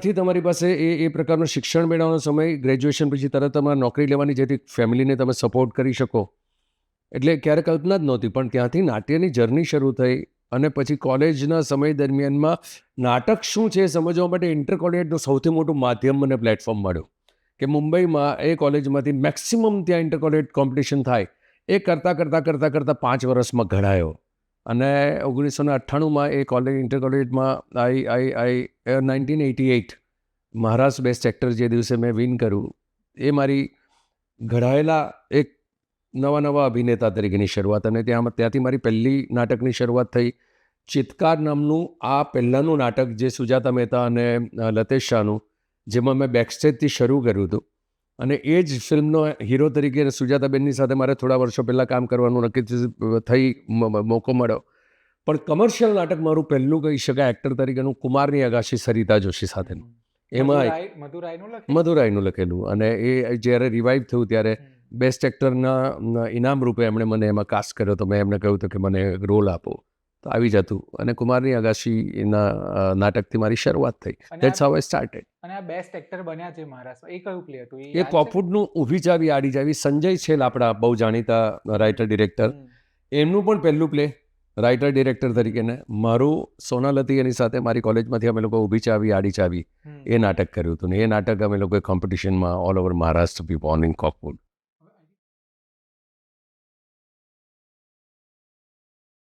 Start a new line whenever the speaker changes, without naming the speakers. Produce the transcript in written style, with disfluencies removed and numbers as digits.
નથી તમારી પાસે એ પ્રકારનું શિક્ષણ મેળવવાનો સમય, ગ્રેજ્યુએશન પછી તરત તમારે નોકરી લેવાની, જેથી ફેમિલીને તમે સપોર્ટ કરી શકો, એટલે ક્યારે કલ્પના જ નહોતી. પણ ત્યાંથી નાટ્યની જર્ની શરૂ થઈ અને પછી કોલેજના સમય દરમિયાનમાં નાટક શું છે એ સમજવા માટે ઇન્ટર કોલેજનું સૌથી મોટું માધ્યમ મને પ્લેટફોર્મ મળ્યું કે મુંબઈમાં એ કોલેજમાંથી મેક્સિમમ ત્યાં ઇન્ટર કોલેજ કોમ્પિટિશન થાય એ કરતાં 5 વર્ષમાં ઘડાયો. અને 1998માં એ કોલેજ ઇન્ટર કોલેજમાં આઈ 1988 મહારાષ્ટ્ર બેસ્ટ એક્ટર જે દિવસે મેં વિન કર્યું, એ મારી ઘડાયેલા એક નવા અભિનેતા તરીકેની શરૂઆત. અને ત્યાંથી મારી પહેલી નાટકની શરૂઆત થઈ. ચિત્કાર નામનું આ પહેલાંનું નાટક જે સુજાતા મહેતા અને લતેશ શાહનું, જેમાં મેં બેકસ્ટેજથી શરૂ કર્યું હતું. અને એ જ ફિલ્મનો હીરો તરીકે સુજાતાબેનની સાથે મારે થોડા વર્ષો પહેલાં કામ કરવાનું નક્કી થઈ, મોકો મળ્યો. પણ કમર્શિયલ નાટક મારું પહેલું કહી શકાય એક્ટર તરીકેનું કુમારની અગાશી સરિતા જોશી સાથેનું. એમાં મધુરાયનું લખેલું. અને એ જ્યારે રિવાઇવ થયું ત્યારે બેસ્ટ એક્ટરના ઇનામ રૂપે એમણે મને એમાં કાસ્ટ કર્યો. તો મેં એમને કહ્યું હતું કે મને રોલ આપો, તો આવી જતું. અને કુમારની અગાશીના નાટકથી મારી શરૂઆત થઈ. That's how I started.
અને આ બેસ્ટ એક્ટર બન્યા છે મહારાષ્ટ્ર, એ કયું પ્લે હતું?
એ કોફૂડનું ઊભી ચાવી આડી ચાવી, સંજય છેલ આપણા બહુ જાણીતા રાઇટર ડિરેક્ટર, એમનું પણ પહેલું પ્લે રાઇટર ડિરેક્ટર તરીકેને. મારું સોનાલતી એની સાથે મારી કોલેજમાંથી અમે લોકો ઊભી ચાવી આડી ચાવી એ નાટક કર્યું હતું. ને એ નાટક અમે લોકોએ કોમ્પિટિશનમાં ઓલ ઓવર મહારાષ્ટ્ર બી વોન ઇન કોફૂડ.